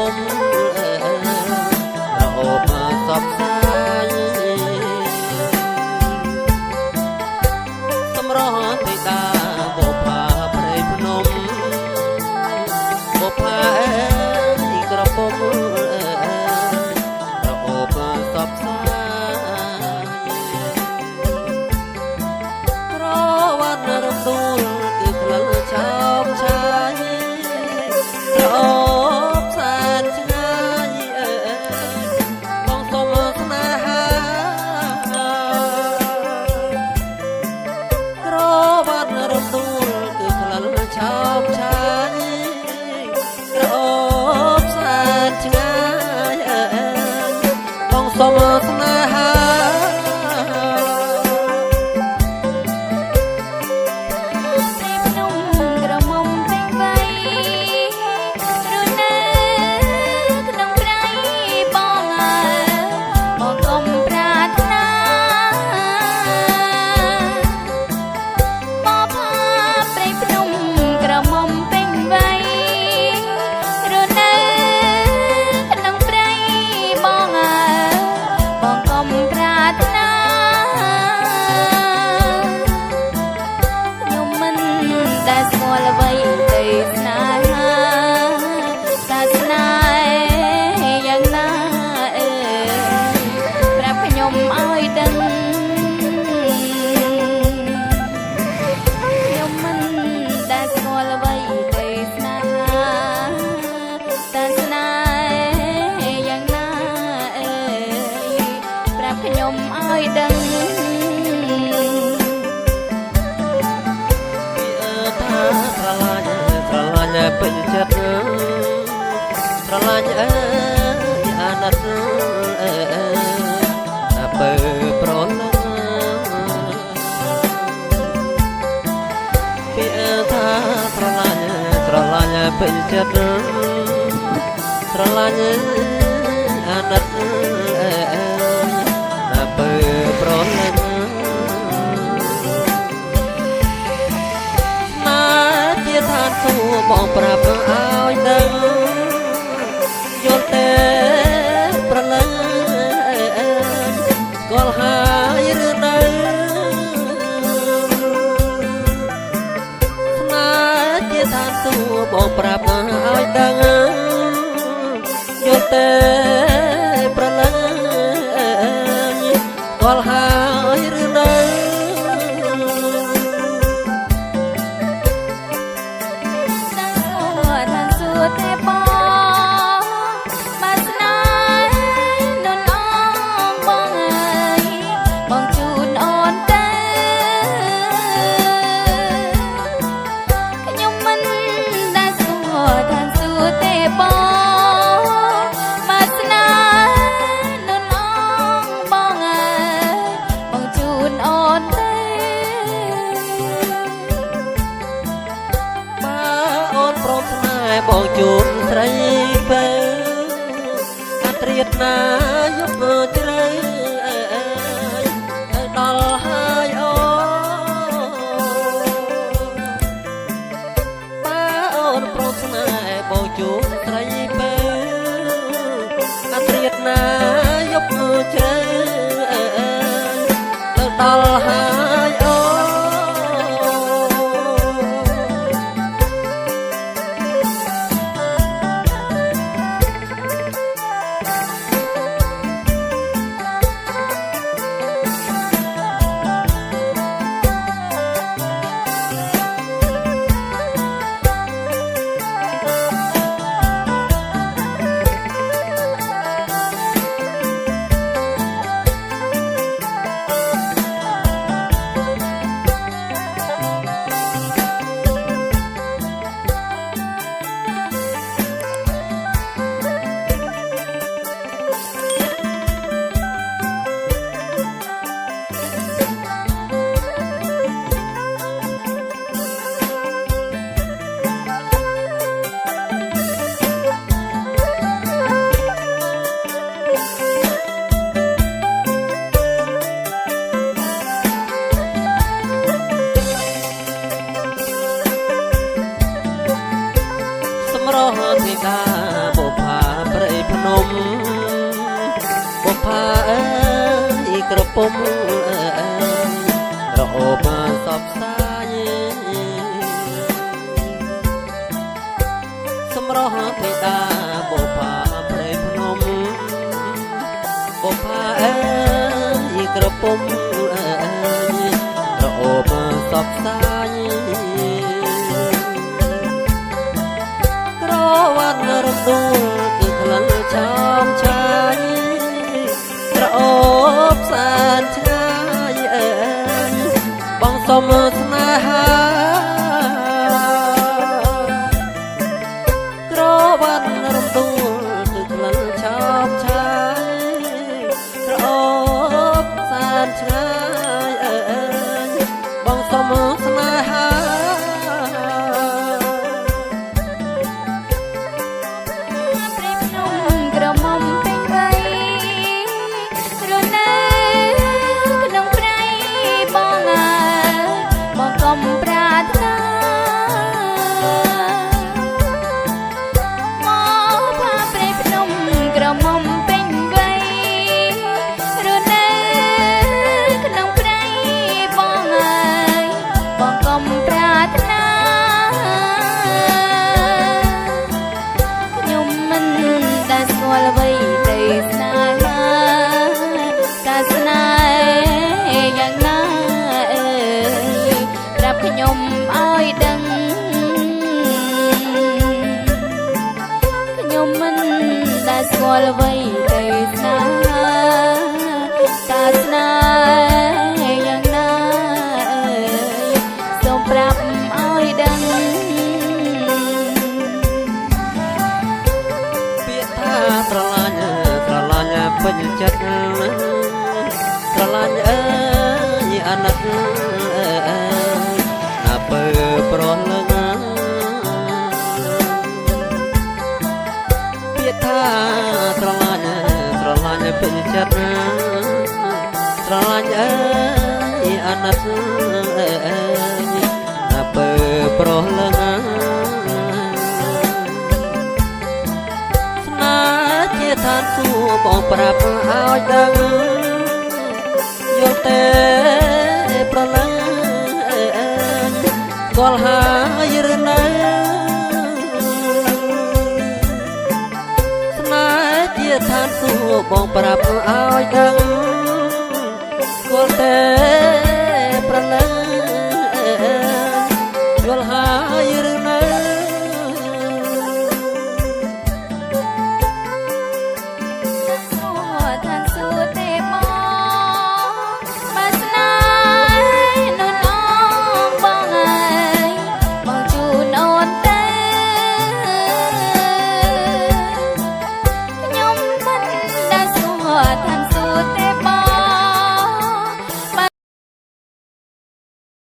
មុំរអូបសពសាយសម្រស់ទេតាបុផាព្រៃភ្នំបុផាក្រពុំរអូបសពសាយប្រវត្តិរំដួលគឺក្លិលឆោមឆាយរអូបសានឆ្ងាយបងសុំស្នេហាប្រវត្តិរំដួលគឺក្លិលឆោមឆាយរអូបសានឆ្ងាយបងសុំស្នេហាខ្ញុំឲ្យដឹងថាស្រឡាញ់ពេញចិត្តស្រឡាញ់អាណិតពើប្រលឹងពីថាស្រឡាញ់ពេញចិត្តស្រឡាញ់អាណិតពើប្រលឹងមកជាឋានសួគ៌បងប្រាប់ឲ្យដឹងយល់ទេប្រលឹងស្គាល់ហើយឬនៅស្នេហ៍ជាឋានសួគ៌បងប្រាប់ឲ្យដឹងយល់ទេប្រលឹងស្គាល់ហើយឬនៅថាសួរទេបងមកស្នេហ៍ននអងបងអើយបងជូនអូនទៅខ្ញុំមិនដែលសួរថាសួរទេបងមកស្នេហ៍ននអងបងអើយបងជូនអូនទេបើអូនព្រមស្នេហ៍បងជូនស្រីពេអត្រៀតណាយកជ្រៅទៅដល់ហើយអូបើអូនព្រមស្នេហ៍បងជូនស្រីពេអត្រៀតណាយកជ្រៅទៅដល់ហើយអូរស់ធីតាបុផា នំបុប្ផាអើយក្រពុំអើយរអូបសពសាយសម្រស់បិតាបុប្ផាព្រៃភ្នំបុប្ផាអើយក្រពុំអើយរអូបសពសាយក្រវ៉ាន់រំដួលគឺក្លិនឆោមឆាយក្រអូបសានឆ្ងាយអើយបងសុំស្នេហាក្រវ៉ាន់រំដួលគឺក្លិនឆោមឆាយក្រអូបសានឆ្ងាយអើយបងសុំស្នេហា ខ្ញុំឲ្យដឹងខ្ញុំមិនដែលស្គាល់អ្វីទៅស្នេហាតាស្នេហ៍យ៉ាងណាសូមប្រាប់ឲ្យដឹងពាក្យថាស្រឡាញ់ពេញចិត្តស្រឡាញ់អើយអាណិតប្រលឹងពាក្យថាស្រឡាញ់ពេញចិត្តស្រឡាញ់អើយអាណិតណាបើប្រលឹងស្នេហ៍ជាឋានសួគ៌បងប្រាប់ឲ្យដឹងយល់ទេប្រលឹង កលហា